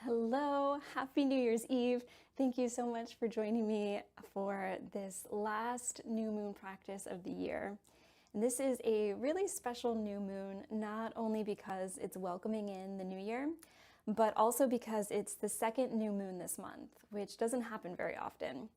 Hello, happy New Year's Eve. Thank you so much for joining me for this last new moon practice of the year. And this is a really special new moon, not only because it's welcoming in the new year, but also because it's the second new moon this month, which doesn't happen very often.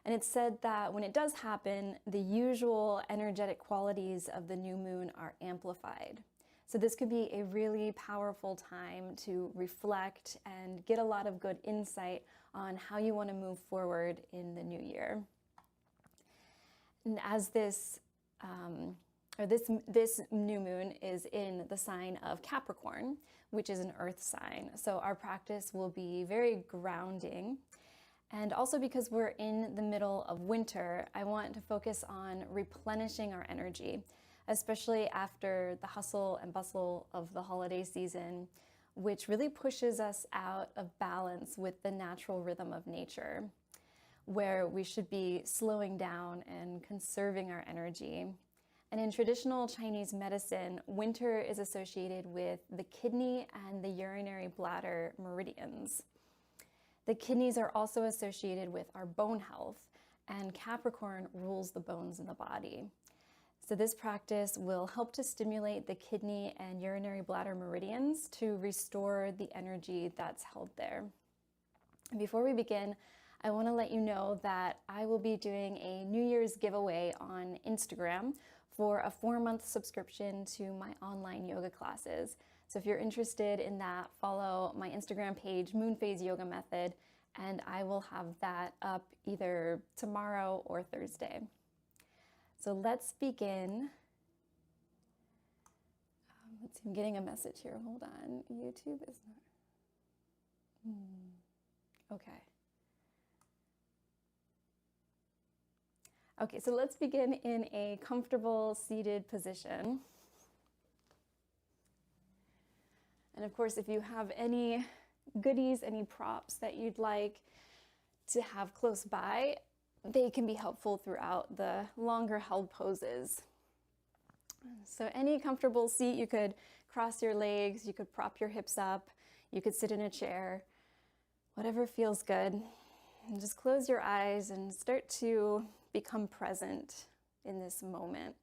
And it's said that when it does happen, the usual energetic qualities of the new moon are amplified. So this could be a really powerful time to reflect and get a lot of good insight on how you want to move forward in the new year. And as this new moon is in the sign of Capricorn, which is an earth sign. So our practice will be very grounding. And also because we're in the middle of winter, I want to focus on replenishing our energy, especially after the hustle and bustle of the holiday season, which really pushes us out of balance with the natural rhythm of nature, where we should be slowing down and conserving our energy. And in traditional Chinese medicine, winter is associated with the kidney and the urinary bladder meridians. The kidneys are also associated with our bone health, and Capricorn rules the bones in the body. So this practice will help to stimulate the kidney and urinary bladder meridians to restore the energy that's held there. Before we begin, I want to let you know that I will be doing a New Year's giveaway on Instagram for a 4-month subscription to my online yoga classes. So if you're interested in that, follow my Instagram page, Moonphase Yoga Method, and I will have that up either tomorrow or Thursday. So let's begin. Let's see, I'm getting a message here. Hold on. YouTube is not. Okay. Okay, so let's begin in a comfortable seated position. And of course, if you have any goodies, any props that you'd like to have close by, they can be helpful throughout the longer held poses. So any comfortable seat, you could cross your legs, you could prop your hips up, you could sit in a chair, whatever feels good. And just close your eyes and start to become present in this moment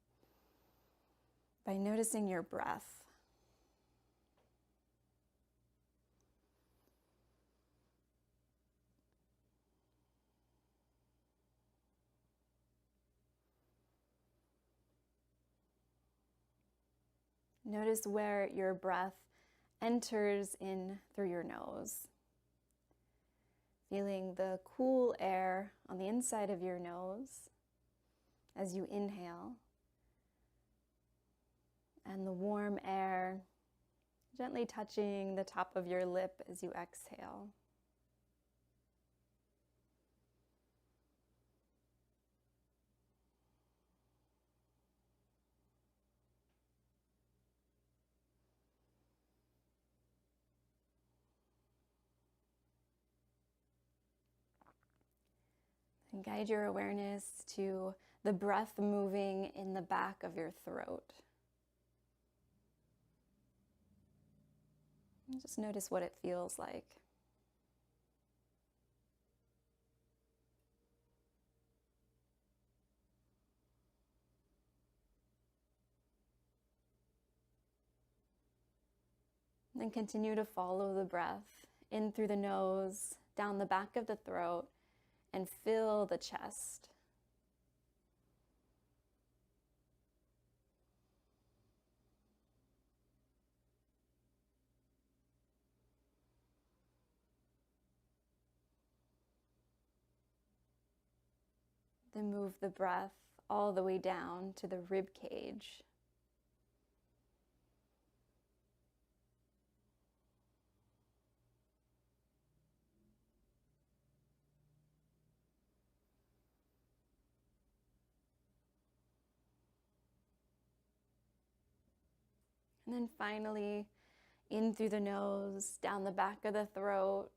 by noticing your breath. Notice where your breath enters in through your nose. Feeling the cool air on the inside of your nose as you inhale, and the warm air gently touching the top of your lip as you exhale. And guide your awareness to the breath moving in the back of your throat. And just notice what it feels like. And then continue to follow the breath in through the nose, down the back of the throat, and fill the chest. Then move the breath all the way down to the rib cage. And then finally, in through the nose, down the back of the throat,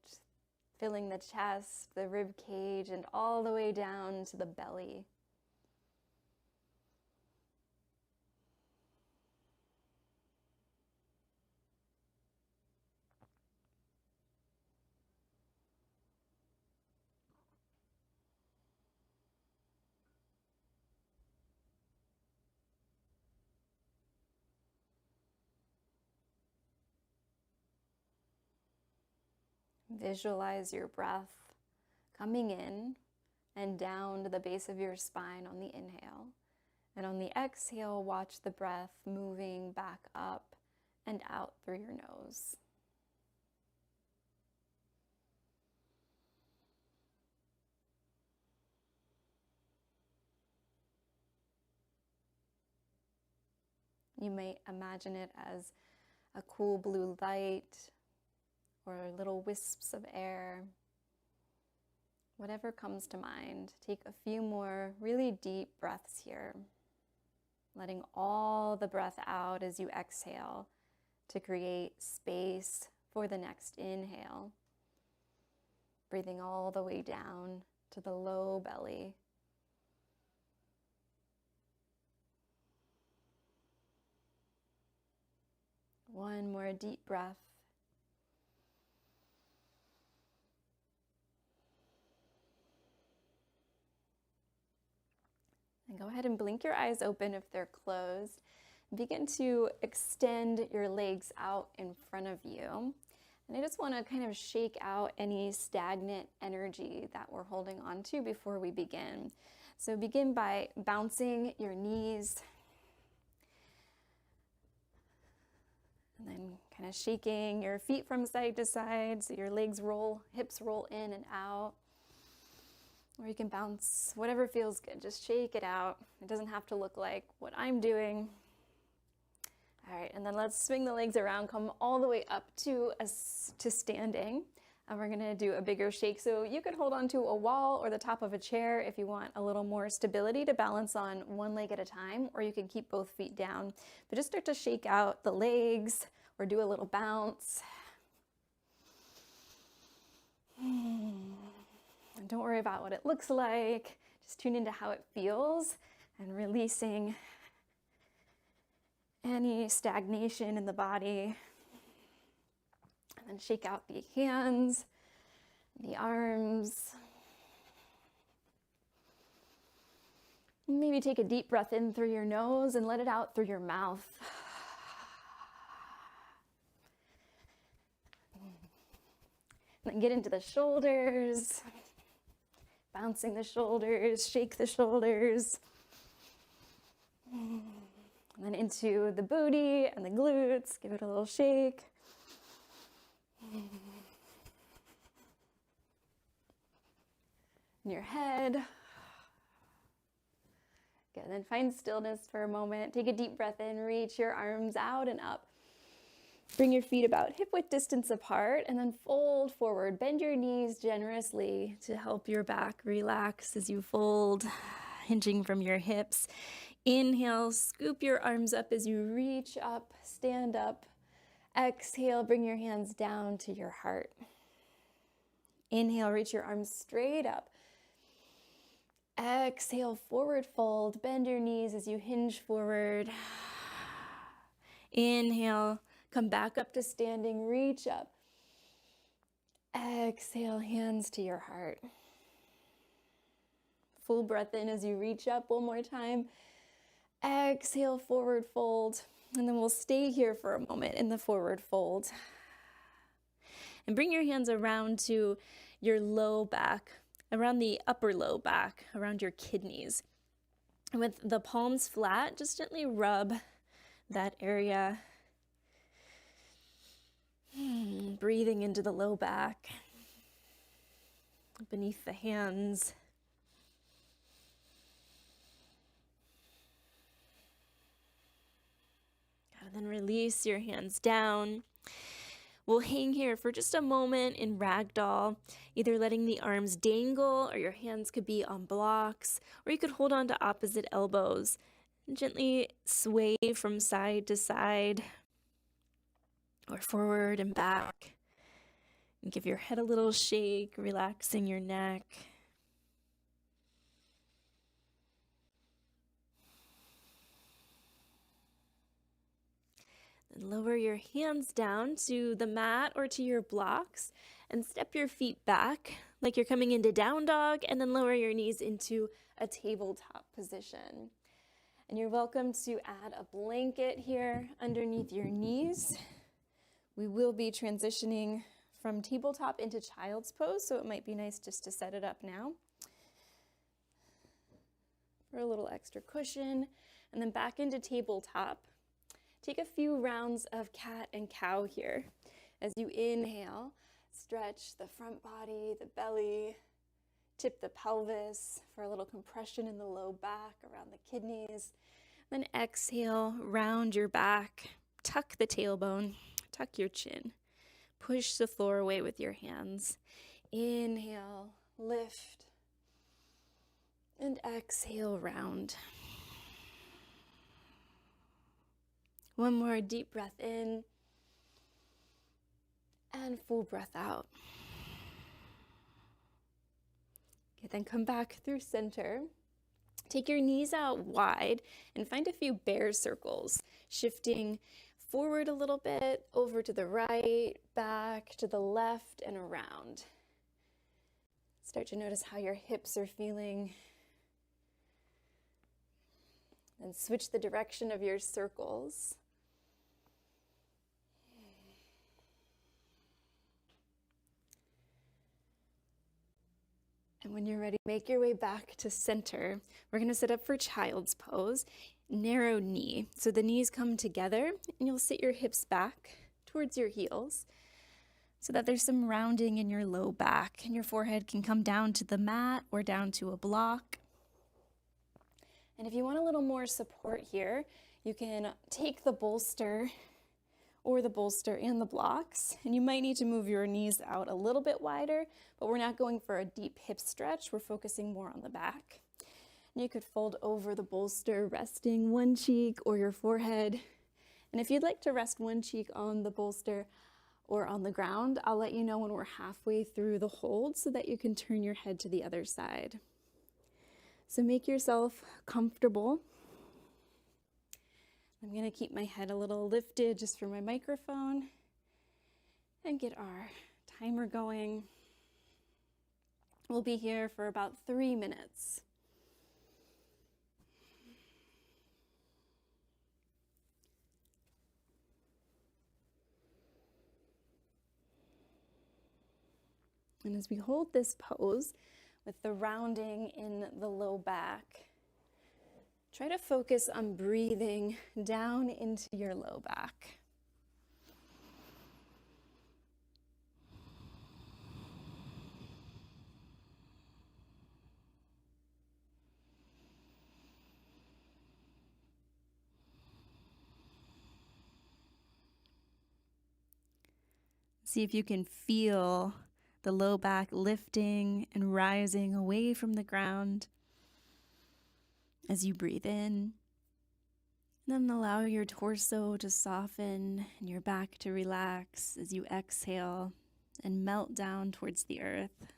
filling the chest, the rib cage, and all the way down to the belly. Visualize your breath coming in and down to the base of your spine on the inhale. And on the exhale, watch the breath moving back up and out through your nose. You may imagine it as a cool blue light or little wisps of air. Whatever comes to mind. Take a few more really deep breaths here, letting all the breath out as you exhale to create space for the next inhale. Breathing all the way down to the low belly. One more deep breath. And go ahead and blink your eyes open if they're closed. Begin to extend your legs out in front of you. And I just want to kind of shake out any stagnant energy that we're holding on to before we begin. So begin by bouncing your knees. And then kind of shaking your feet from side to side so your legs roll, hips roll in and out. Or you can bounce whatever feels good. Just shake it out. It doesn't have to look like what I'm doing. All right, and then let's swing the legs around, come all the way up to standing. And we're gonna do a bigger shake. So you could hold onto a wall or the top of a chair if you want a little more stability to balance on one leg at a time, or you can keep both feet down. But just start to shake out the legs or do a little bounce. And don't worry about what it looks like. Just tune into how it feels and releasing any stagnation in the body. And then shake out the hands, the arms. Maybe take a deep breath in through your nose and let it out through your mouth. And then get into the shoulders. Bouncing the shoulders, shake the shoulders. And then into the booty and the glutes, give it a little shake. And your head. Good, then find stillness for a moment. Take a deep breath in, reach your arms out and up. Bring your feet about hip-width distance apart and then fold forward. Bend your knees generously to help your back relax as you fold, hinging from your hips. Inhale, scoop your arms up as you reach up, stand up. Exhale, bring your hands down to your heart. Inhale, reach your arms straight up. Exhale, forward fold. Bend your knees as you hinge forward. Inhale. Come back up to standing, reach up. Exhale, hands to your heart. Full breath in as you reach up one more time. Exhale, forward fold. And then we'll stay here for a moment in the forward fold. And bring your hands around to your low back, around the upper low back, around your kidneys. And with the palms flat, just gently rub that area. Breathing into the low back, beneath the hands. And then release your hands down. We'll hang here for just a moment in ragdoll, either letting the arms dangle or your hands could be on blocks, or you could hold on to opposite elbows and gently sway from side to side. Or forward and back. And give your head a little shake, relaxing your neck. Then lower your hands down to the mat or to your blocks and step your feet back like you're coming into down dog, and then lower your knees into a tabletop position. And you're welcome to add a blanket here underneath your knees. We will be transitioning from tabletop into child's pose, so it might be nice just to set it up now for a little extra cushion. And then back into tabletop. Take a few rounds of cat and cow here. As you inhale, stretch the front body, the belly, tip the pelvis for a little compression in the low back around the kidneys. Then exhale, round your back, tuck the tailbone, tuck your chin. Push the floor away with your hands. Inhale, lift, and exhale, round. One more deep breath in and full breath out. Okay, then come back through center. Take your knees out wide and find a few bear circles, shifting forward a little bit, over to the right, back to the left, and around. Start to notice how your hips are feeling. And switch the direction of your circles. And when you're ready, make your way back to center. We're going to sit up for child's pose. Narrow knee. So the knees come together and you'll sit your hips back towards your heels so that there's some rounding in your low back and your forehead can come down to the mat or down to a block. And if you want a little more support here, you can take the bolster or the bolster and the blocks, and you might need to move your knees out a little bit wider, but we're not going for a deep hip stretch. We're focusing more on the back. And you could fold over the bolster, resting one cheek or your forehead. And if you'd like to rest one cheek on the bolster or on the ground, I'll let you know when we're halfway through the hold so that you can turn your head to the other side. So make yourself comfortable. I'm going to keep my head a little lifted just for my microphone and get our timer going. We'll be here for about 3 minutes. And as we hold this pose with the rounding in the low back, try to focus on breathing down into your low back. See if you can feel the low back lifting and rising away from the ground as you breathe in. And then allow your torso to soften and your back to relax as you exhale and melt down towards the earth.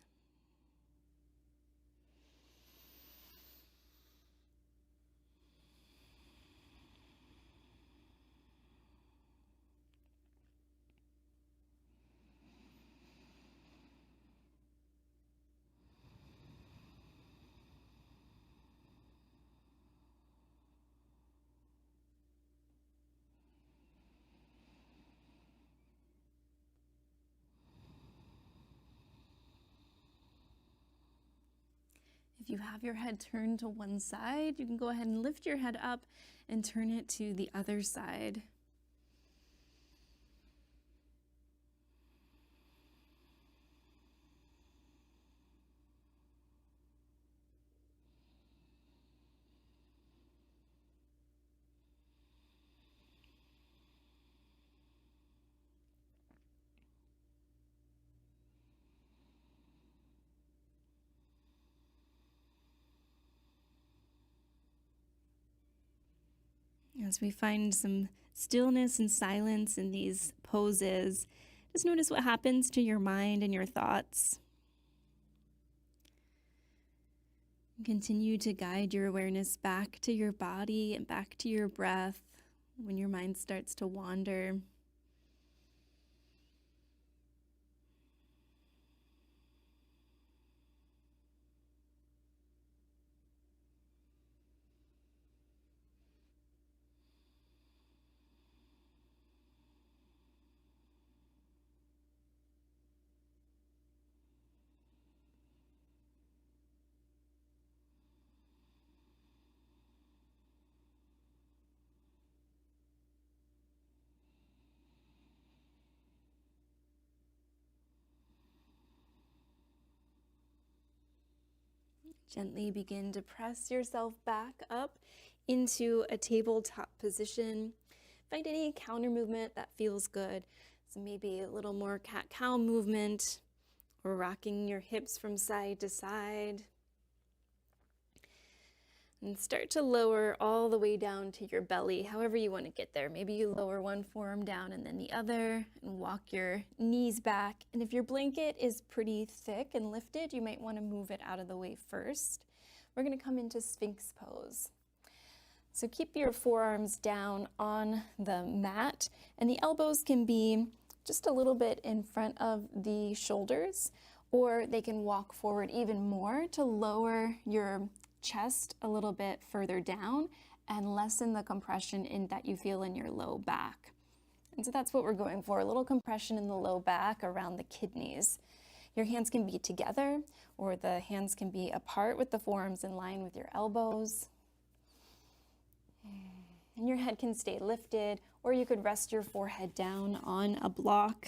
If you have your head turned to one side, you can go ahead and lift your head up and turn it to the other side. As we find some stillness and silence in these poses, just notice what happens to your mind and your thoughts. Continue to guide your awareness back to your body and back to your breath when your mind starts to wander. Gently begin to press yourself back up into a tabletop position. Find any counter movement that feels good. So maybe a little more cat-cow movement, or rocking your hips from side to side. And start to lower all the way down to your belly, however you want to get there. Maybe you lower one forearm down and then the other, and walk your knees back. And if your blanket is pretty thick and lifted, you might want to move it out of the way first. We're going to come into Sphinx pose. So keep your forearms down on the mat, and the elbows can be just a little bit in front of the shoulders, or they can walk forward even more to lower your chest a little bit further down and lessen the compression that you feel in your low back. And so that's what we're going for, a little compression in the low back around the kidneys. Your hands can be together, or the hands can be apart with the forearms in line with your elbows. And your head can stay lifted, or you could rest your forehead down on a block.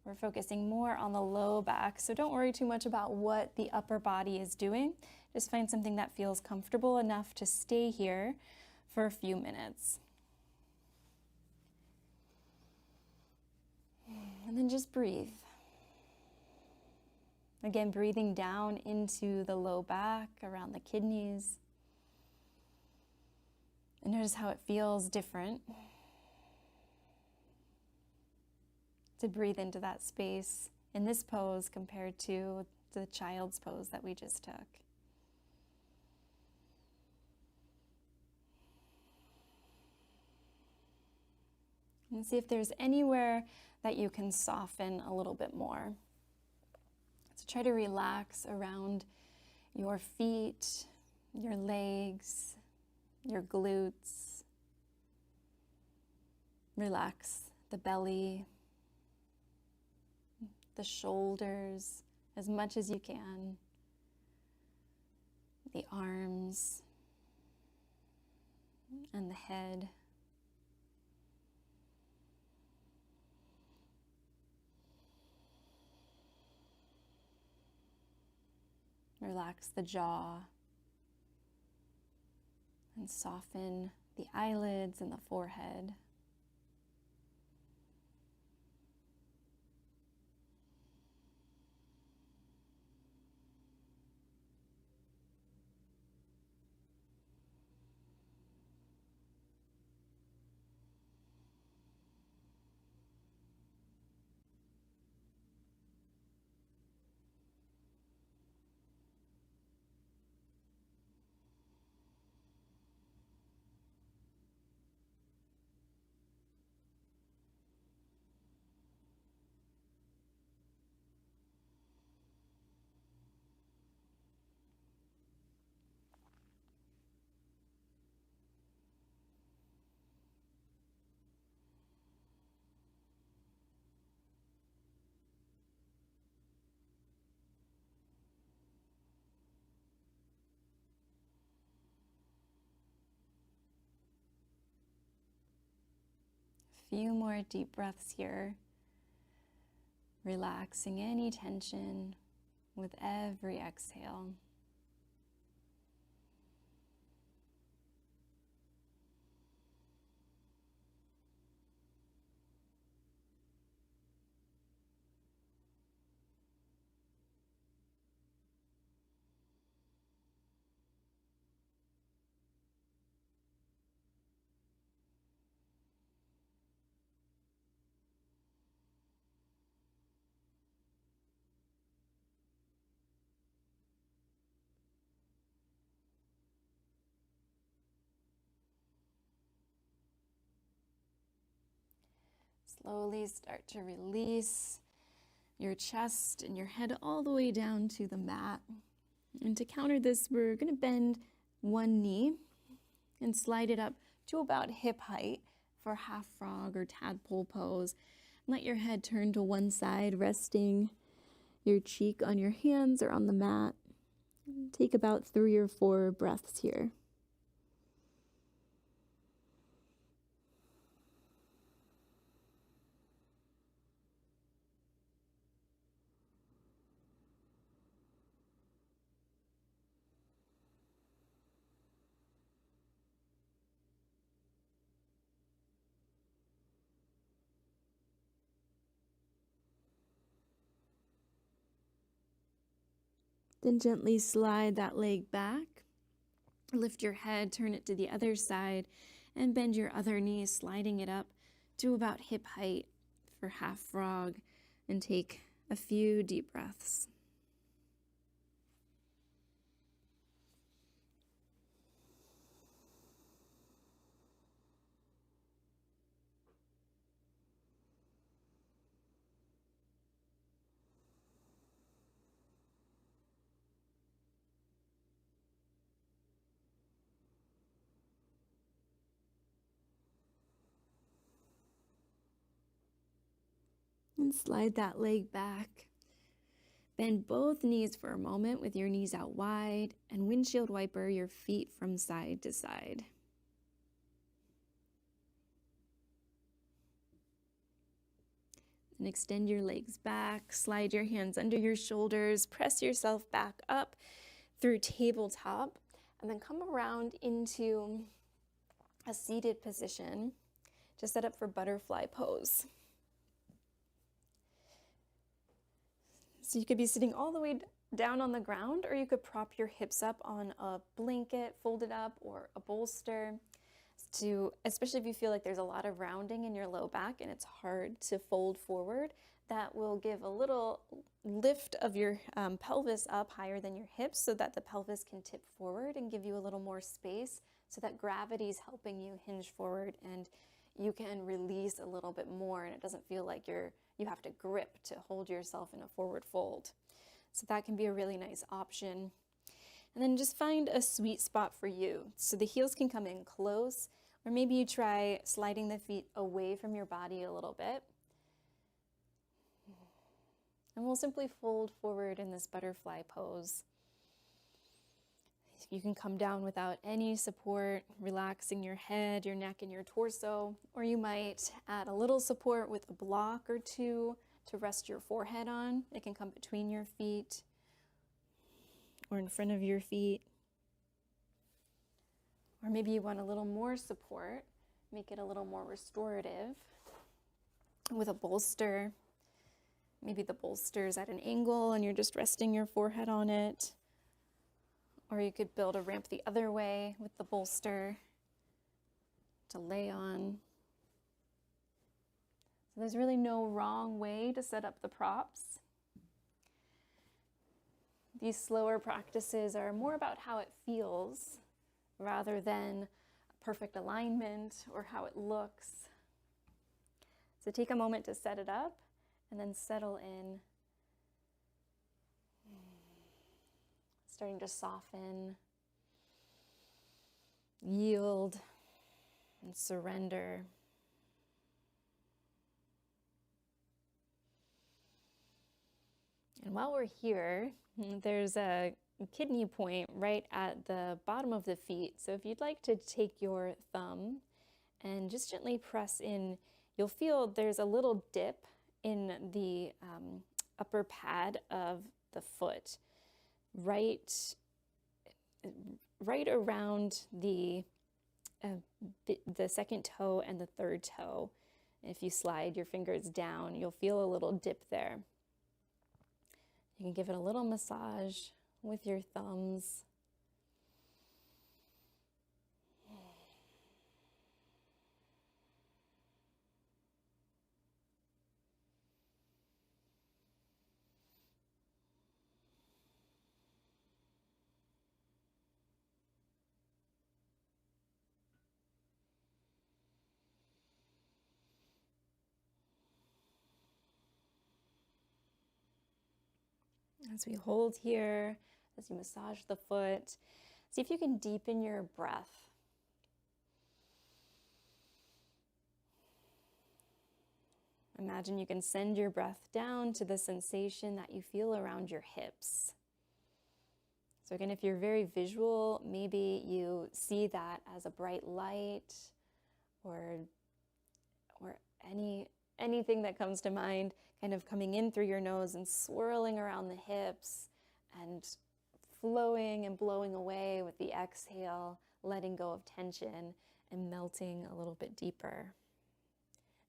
We're focusing more on the low back, so don't worry too much about what the upper body is doing. Just find something that feels comfortable enough to stay here for a few minutes. And then just breathe. Again, breathing down into the low back, around the kidneys. And notice how it feels different to breathe into that space in this pose compared to the child's pose that we just took. And see if there's anywhere that you can soften a little bit more. So try to relax around your feet, your legs, your glutes. Relax the belly, the shoulders as much as you can, the arms and the head. Relax the jaw and soften the eyelids and the forehead. Few more deep breaths here, relaxing any tension with every exhale. Slowly start to release your chest and your head all the way down to the mat. And to counter this, we're going to bend one knee and slide it up to about hip height for half frog or tadpole pose. Let your head turn to one side, resting your cheek on your hands or on the mat. Take about 3 or 4 breaths here. Then gently slide that leg back. Lift your head, turn it to the other side, and bend your other knee, sliding it up to about hip height for half frog, and take a few deep breaths. And slide that leg back. Bend both knees for a moment with your knees out wide, and windshield wiper your feet from side to side. And extend your legs back, slide your hands under your shoulders, press yourself back up through tabletop, and then come around into a seated position to set up for butterfly pose. So you could be sitting all the way down on the ground, or you could prop your hips up on a blanket, folded up, or a bolster, especially if you feel like there's a lot of rounding in your low back and it's hard to fold forward. That will give a little lift of your pelvis up higher than your hips so that the pelvis can tip forward and give you a little more space so that gravity is helping you hinge forward and you can release a little bit more, and it doesn't feel like you have to grip to hold yourself in a forward fold. So that can be a really nice option. And then just find a sweet spot for you. So the heels can come in close, or maybe you try sliding the feet away from your body a little bit. And we'll simply fold forward in this butterfly pose. You can come down without any support, relaxing your head, your neck, and your torso, or you might add a little support with a block or two to rest your forehead on. It can come between your feet or in front of your feet. Or maybe you want a little more support, make it a little more restorative with a bolster. Maybe the bolster is at an angle and you're just resting your forehead on it. Or you could build a ramp the other way with the bolster to lay on. So there's really no wrong way to set up the props. These slower practices are more about how it feels rather than perfect alignment or how it looks. So take a moment to set it up and then settle in. Starting to soften, yield, and surrender. And while we're here, there's a kidney point right at the bottom of the feet. So if you'd like to take your thumb and just gently press in, you'll feel there's a little dip in the upper pad of the foot. Right around the second toe and the third toe. If you slide your fingers down, you'll feel a little dip there. You can give it a little massage with your thumbs. As we hold here, as you massage the foot, see if you can deepen your breath. Imagine you can send your breath down to the sensation that you feel around your hips. So again, if you're very visual, maybe you see that as a bright light or anything that comes to mind, kind of coming in through your nose and swirling around the hips and flowing and blowing away with the exhale, letting go of tension and melting a little bit deeper.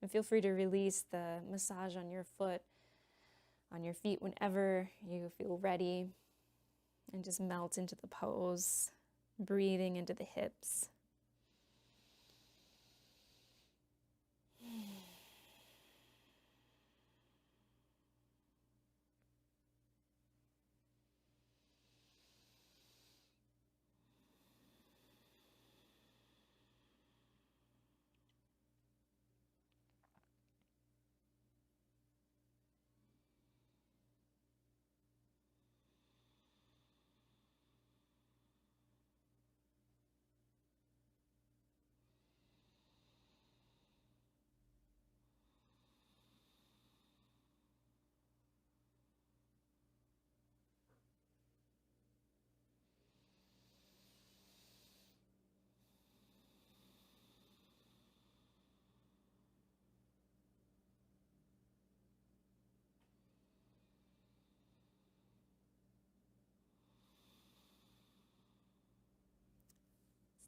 And feel free to release the massage on your foot, on your feet whenever you feel ready. And just melt into the pose, breathing into the hips.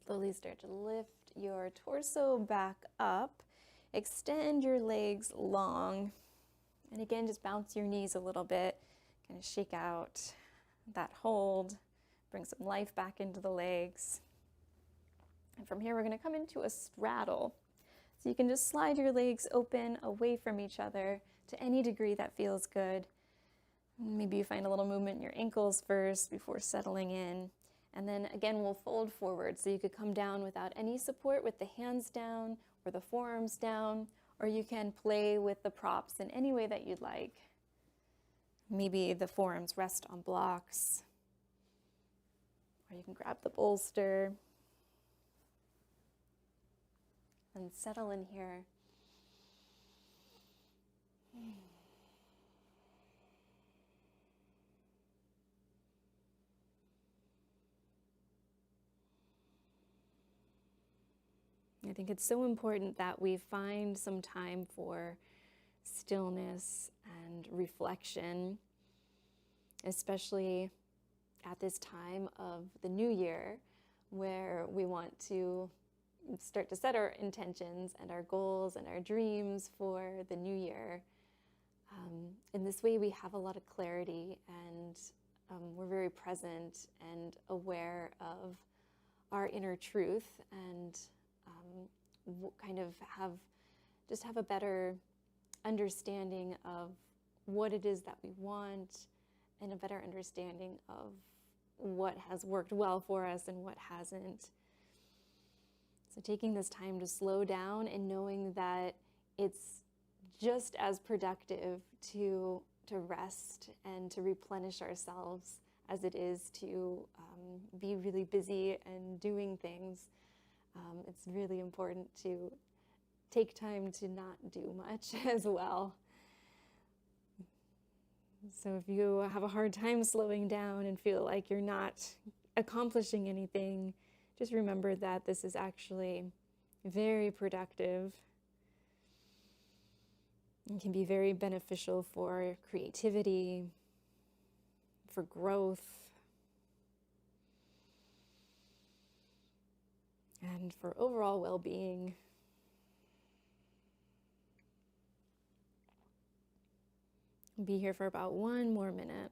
Slowly start to lift your torso back up. Extend your legs long. And again, just bounce your knees a little bit. Kind of shake out that hold. Bring some life back into the legs. And from here, we're going to come into a straddle. So you can just slide your legs open away from each other to any degree that feels good. Maybe you find a little movement in your ankles first before settling in. And then again, we'll fold forward. So you could come down without any support with the hands down or the forearms down, or you can play with the props in any way that you'd like. Maybe the forearms rest on blocks, or you can grab the bolster and settle in here. I think it's so important that we find some time for stillness and reflection, especially at this time of the new year, where we want to start to set our intentions and our goals and our dreams for the new year. In this way, we have a lot of clarity, and we're very present and aware of our inner truth, and kind of have a better understanding of what it is that we want, and a better understanding of what has worked well for us and what hasn't. So taking this time to slow down and knowing that it's just as productive to rest and to replenish ourselves as it is to be really busy and doing things. It's really important to take time to not do much as well. So if you have a hard time slowing down and feel like you're not accomplishing anything, just remember that this is actually very productive and can be very beneficial for creativity, for growth, and for overall well-being. Be here for about 1 more minute.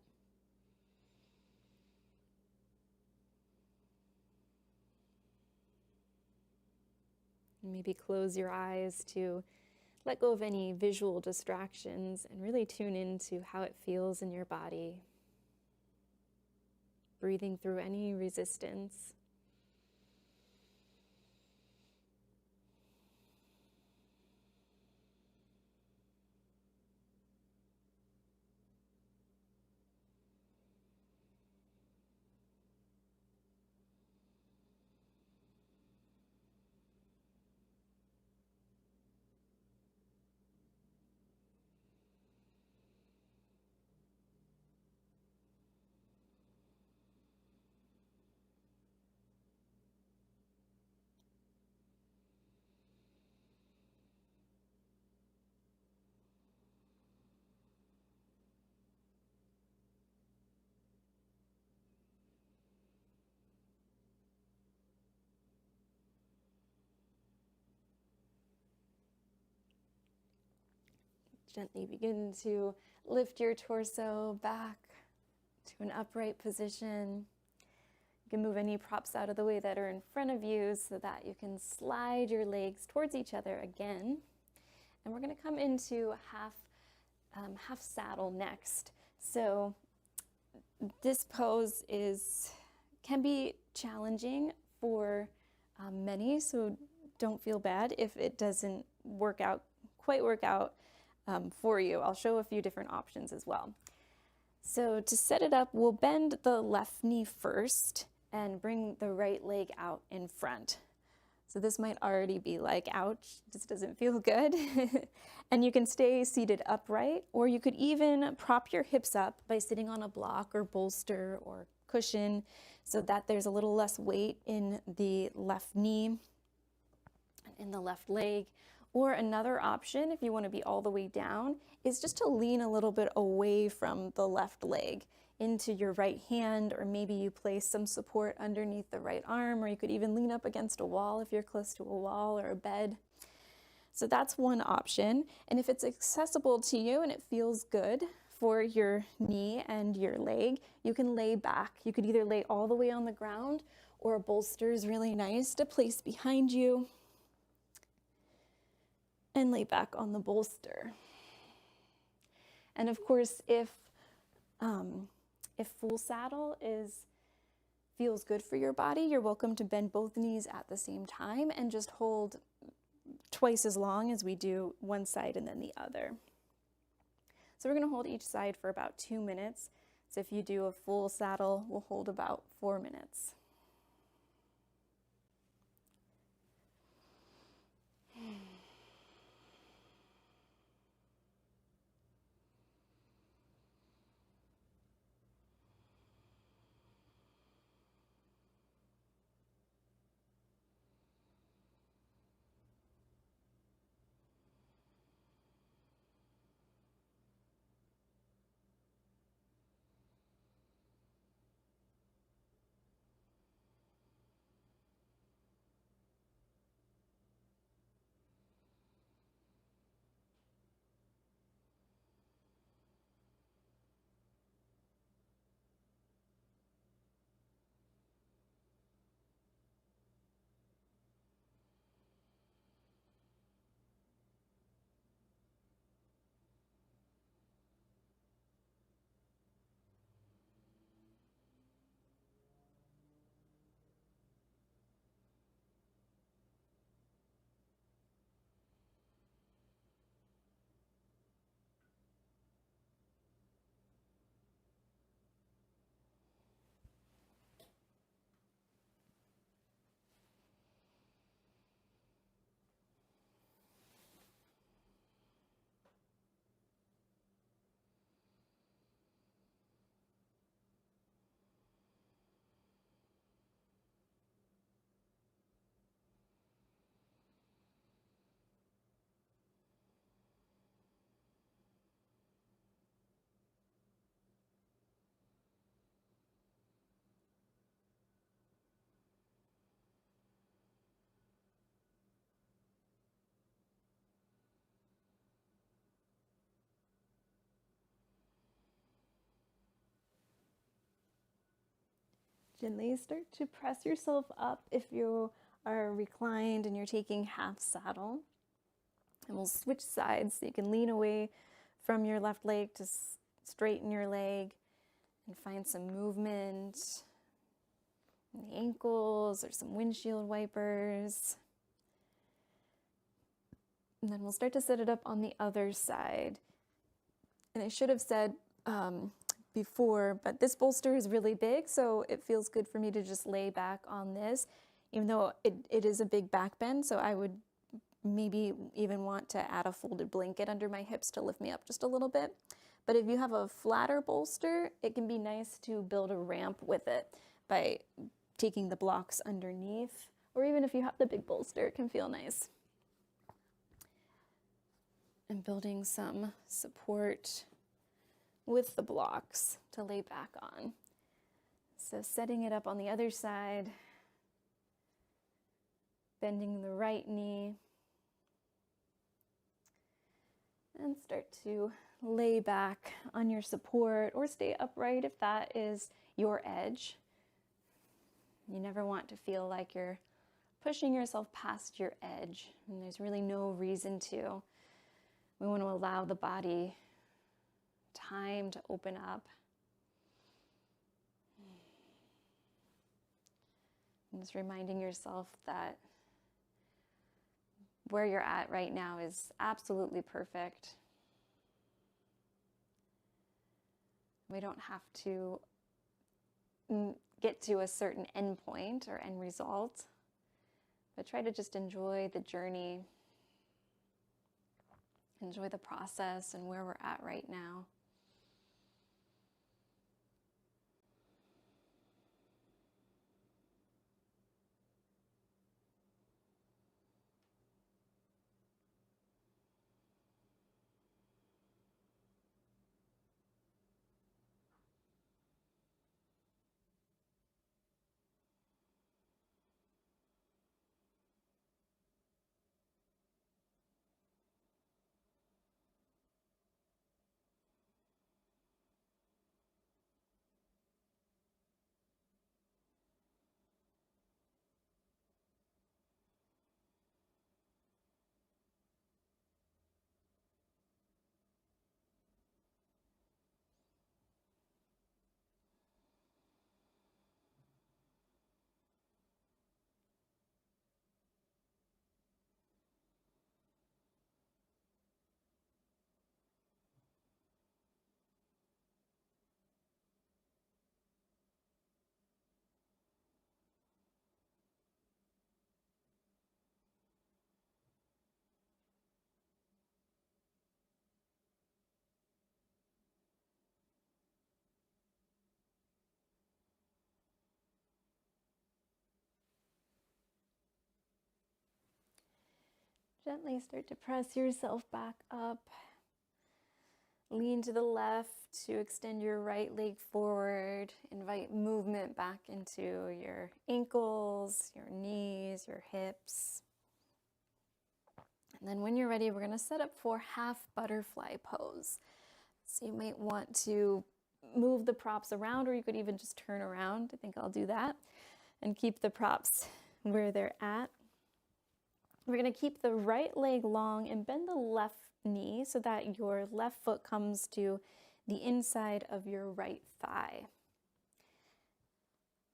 Maybe close your eyes to let go of any visual distractions and really tune into how it feels in your body. Breathing through any resistance. Gently begin to lift your torso back to an upright position. You can move any props out of the way that are in front of you so that you can slide your legs towards each other again. And we're going to come into half saddle next. So this pose can be challenging for many, so don't feel bad if it doesn't quite work out for you. I'll show a few different options as well. So to set it up, we'll bend the left knee first and bring the right leg out in front. So this might already be like, ouch, this doesn't feel good. And you can stay seated upright, or you could even prop your hips up by sitting on a block or bolster or cushion so that there's a little less weight in the left knee and in the left leg. Or another option, if you want to be all the way down, is just to lean a little bit away from the left leg into your right hand, or maybe you place some support underneath the right arm, or you could even lean up against a wall if you're close to a wall or a bed. So that's one option. And if it's accessible to you and it feels good for your knee and your leg, you can lay back. You could either lay all the way on the ground, or a bolster is really nice to place behind you and lay back on the bolster. And of course, if full saddle feels good for your body, you're welcome to bend both knees at the same time and just hold twice as long as we do one side and then the other. So we're going to hold each side for about 2 minutes. So if you do a full saddle, we'll hold about 4 minutes. Gently start to press yourself up if you are reclined and you're taking half saddle. And we'll switch sides so you can lean away from your left leg to straighten your leg and find some movement in the ankles or some windshield wipers. And then we'll start to set it up on the other side. And I should have said before, but this bolster is really big, so it feels good for me to just lay back on this, even though it is a big back bend, so I would maybe even want to add a folded blanket under my hips to lift me up just a little bit. But if you have a flatter bolster, it can be nice to build a ramp with it by taking the blocks underneath, or even if you have the big bolster, it can feel nice. And building some support with the blocks to lay back on. So setting it up on the other side, bending the right knee, And start to lay back on your support or stay upright if that is your edge. You never want to feel like you're pushing yourself past your edge, and there's really no reason to. We want to allow the body time to open up. And just reminding yourself that where you're at right now is absolutely perfect. We don't have to get to a certain end point or end result, but try to just enjoy the journey, enjoy the process and where we're at right now. Gently start to press yourself back up. Lean to the left to extend your right leg forward. Invite movement back into your ankles, your knees, your hips. And then when you're ready, we're going to set up for half butterfly pose. So you might want to move the props around, or you could even just turn around. I think I'll do that. And keep the props where they're at. We're going to keep the right leg long and bend the left knee so that your left foot comes to the inside of your right thigh.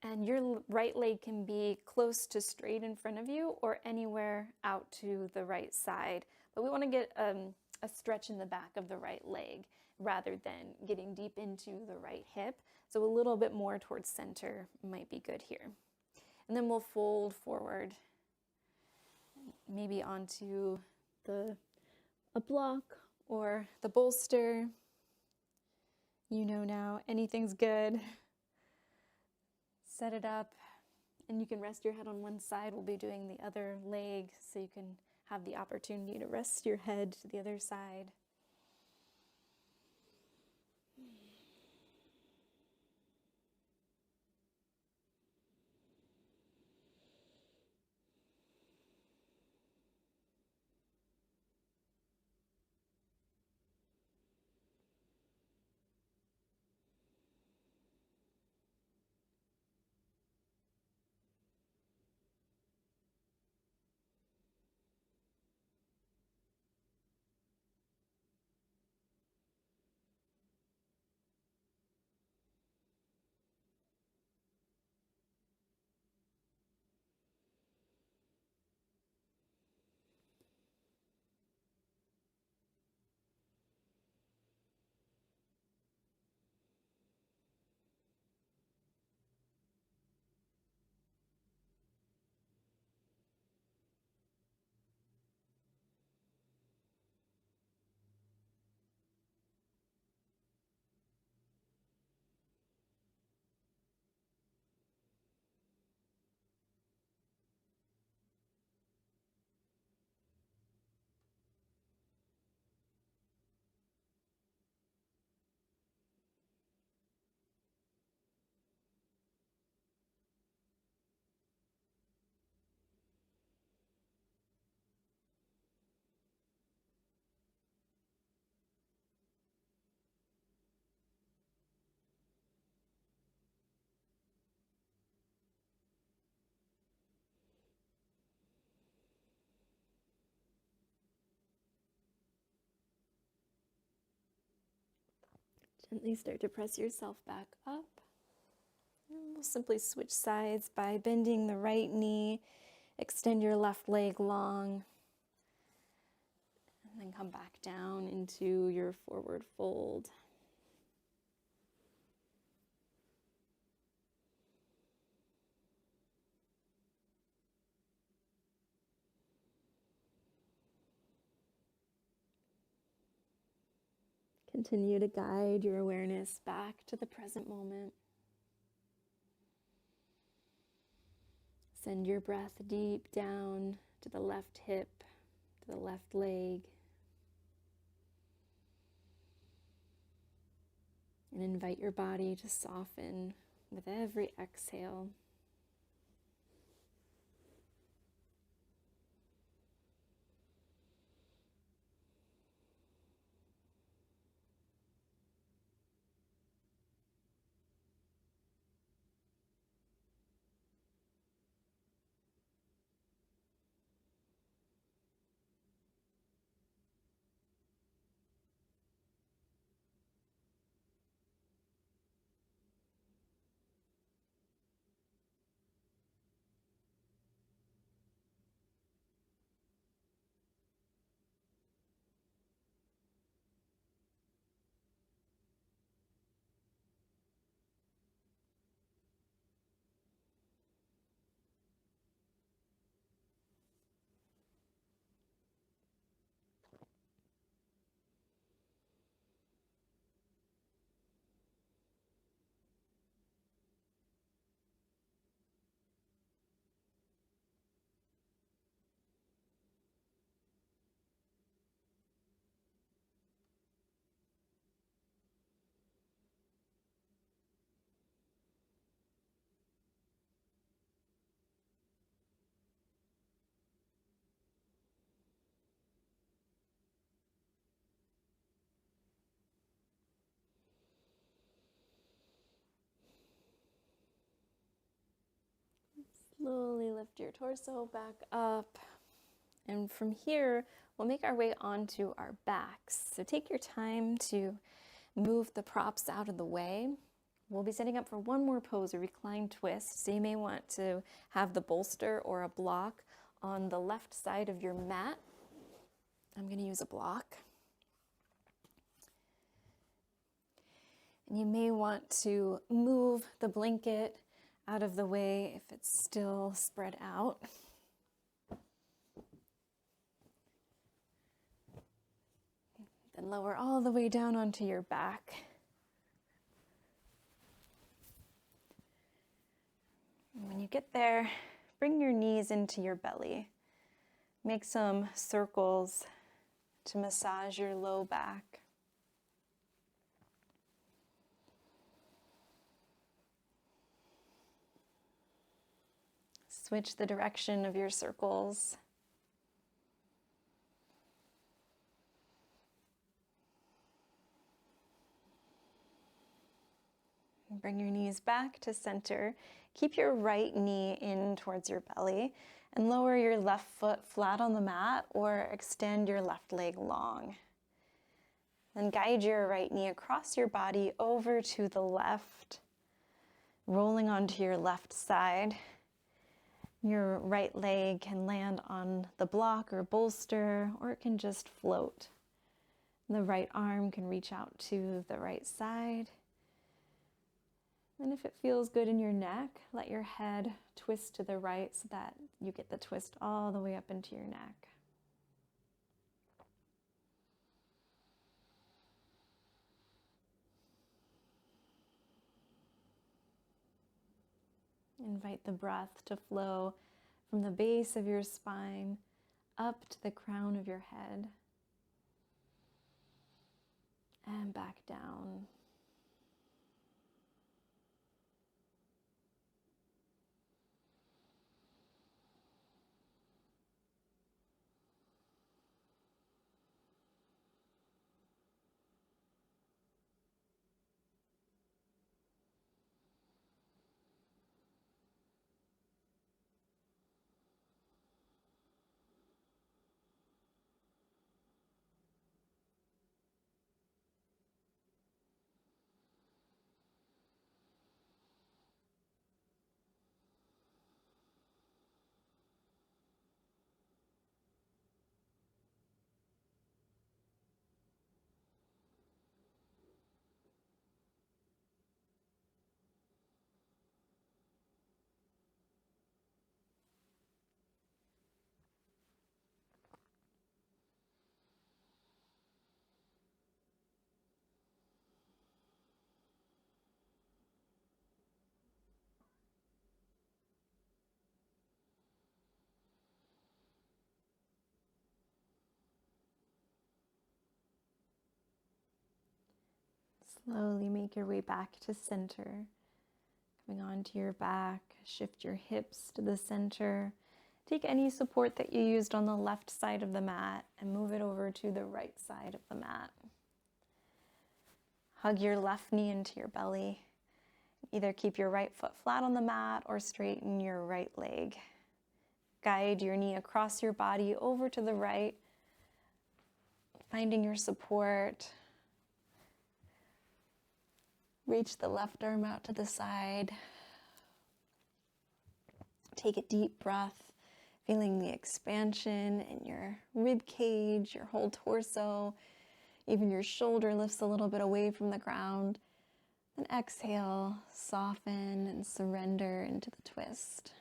And your right leg can be close to straight in front of you or anywhere out to the right side. But we want to get a stretch in the back of the right leg rather than getting deep into the right hip. So a little bit more towards center might be good here. And then we'll fold forward, maybe onto a block or the bolster. You know now, anything's good. Set it up, and you can rest your head on one side. We'll be doing the other leg, so you can have the opportunity to rest your head to the other side. Gently start to press yourself back up. And we'll simply switch sides by bending the right knee, extend your left leg long, and then come back down into your forward fold. Continue to guide your awareness back to the present moment. Send your breath deep down to the left hip, to the left leg. And invite your body to soften with every exhale. Slowly lift your torso back up. And from here, we'll make our way onto our backs. So take your time to move the props out of the way. We'll be setting up for one more pose, a reclined twist. So you may want to have the bolster or a block on the left side of your mat. I'm going to use a block. And you may want to move the blanket out of the way if it's still spread out. Then lower all the way down onto your back. And when you get there, bring your knees into your belly. Make some circles to massage your low back. Switch the direction of your circles. Bring your knees back to center. Keep your right knee in towards your belly and lower your left foot flat on the mat or extend your left leg long. Then guide your right knee across your body over to the left, rolling onto your left side. Your right leg can land on the block or bolster, or it can just float. The right arm can reach out to the right side. And if it feels good in your neck, let your head twist to the right so that you get the twist all the way up into your neck. Invite the breath to flow from the base of your spine up to the crown of your head and back down. Slowly make your way back to center. Coming onto your back, shift your hips to the center. Take any support that you used on the left side of the mat and move it over to the right side of the mat. Hug your left knee into your belly. Either keep your right foot flat on the mat or straighten your right leg. Guide your knee across your body over to the right, finding your support. Reach the left arm out to the side. Take a deep breath, feeling the expansion in your rib cage, your whole torso. Even your shoulder lifts a little bit away from the ground. Then exhale, soften and surrender into the twist.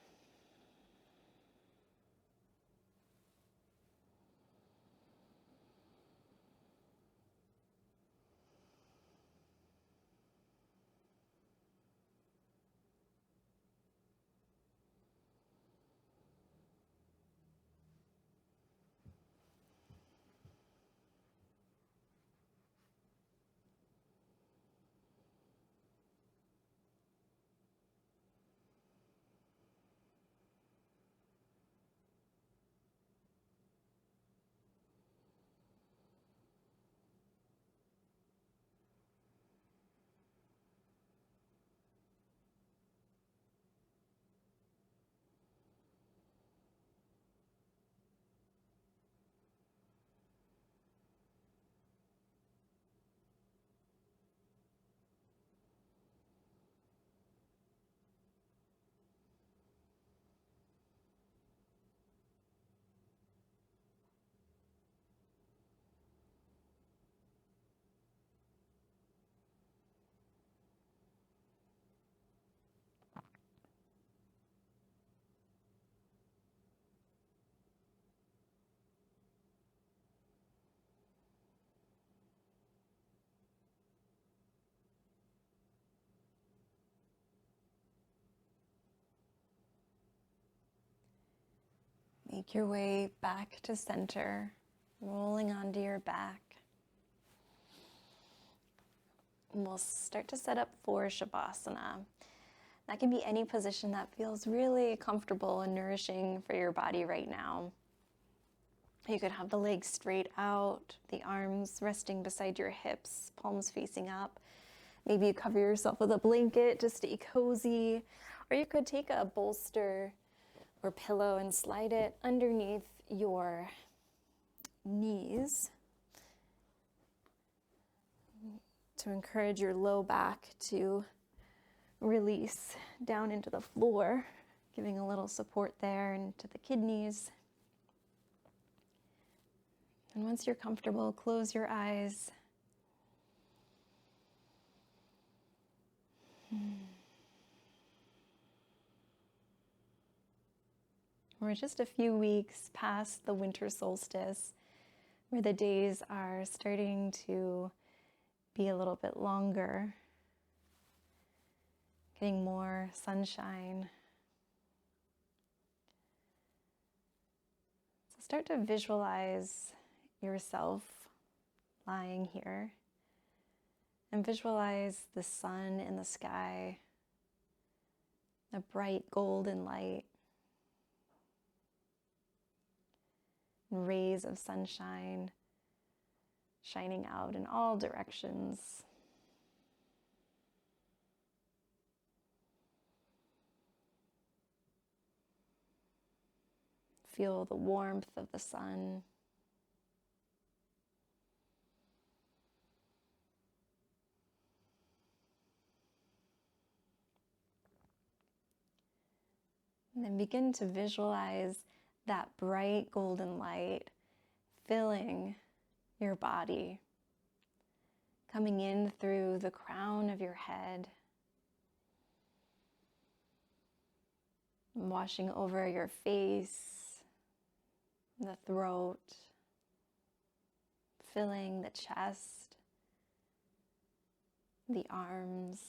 Make your way back to center, rolling onto your back. And we'll start to set up for Shavasana. That can be any position that feels really comfortable and nourishing for your body right now. You could have the legs straight out, the arms resting beside your hips, palms facing up. Maybe you cover yourself with a blanket to stay cozy, or you could take a bolster or pillow and slide it underneath your knees to encourage your low back to release down into the floor, giving a little support there and to the kidneys. And once you're comfortable, close your eyes. We're just a few weeks past the winter solstice, where the days are starting to be a little bit longer, getting more sunshine. So start to visualize yourself lying here and visualize the sun in the sky, the bright golden light, rays of sunshine shining out in all directions. Feel the warmth of the sun. And then begin to visualize that bright golden light filling your body, coming in through the crown of your head, washing over your face, the throat, filling the chest, the arms,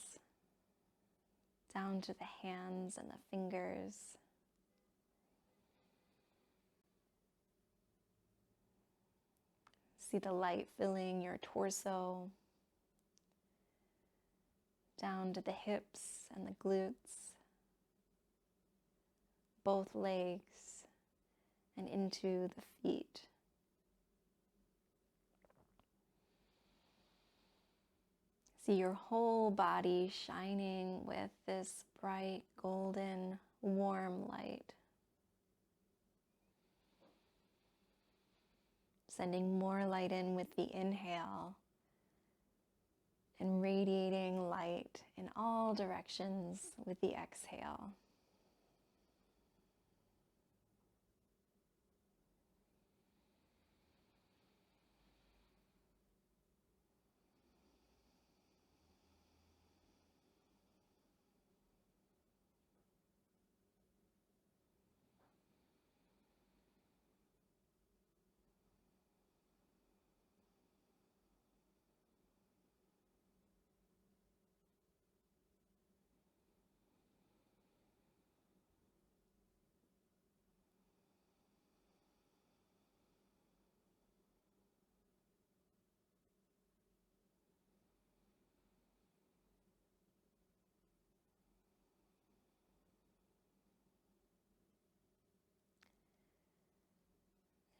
down to the hands and the fingers. See the light filling your torso, down to the hips and the glutes, both legs, and into the feet. See your whole body shining with this bright, golden, warm light. Sending more light in with the inhale and radiating light in all directions with the exhale.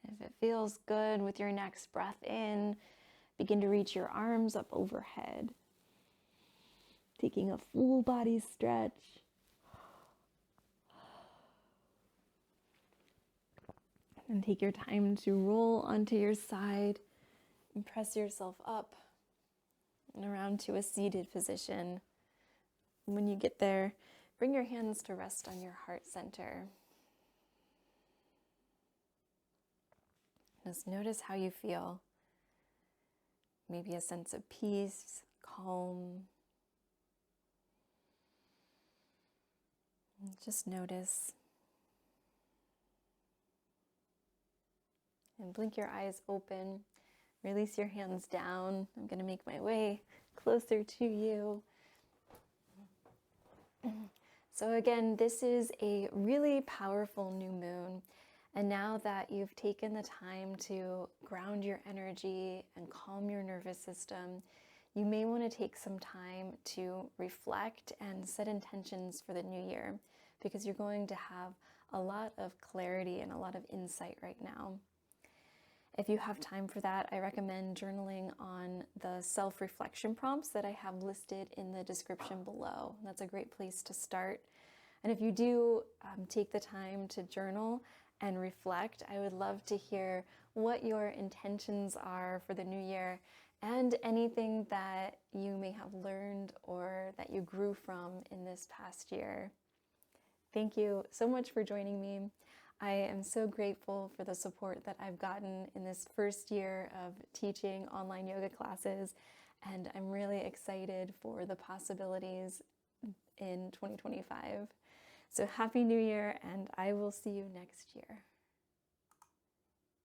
If it feels good with your next breath in, begin to reach your arms up overhead. Taking a full body stretch. And take your time to roll onto your side and press yourself up and around to a seated position. When you get there, bring your hands to rest on your heart center. Just notice how you feel. Maybe a sense of peace, calm. Just notice. And blink your eyes open. Release your hands down. I'm going to make my way closer to you. So again, this is a really powerful new moon. And now that you've taken the time to ground your energy and calm your nervous system, you may want to take some time to reflect and set intentions for the new year, because you're going to have a lot of clarity and a lot of insight right now. If you have time for that, I recommend journaling on the self-reflection prompts that I have listed in the description below. That's a great place to start. And if you do take the time to journal and reflect, I would love to hear what your intentions are for the new year and anything that you may have learned or that you grew from in this past year. Thank you so much for joining me. I am so grateful for the support that I've gotten in this first year of teaching online yoga classes, and I'm really excited for the possibilities in 2025. So happy New Year, and I will see you next year.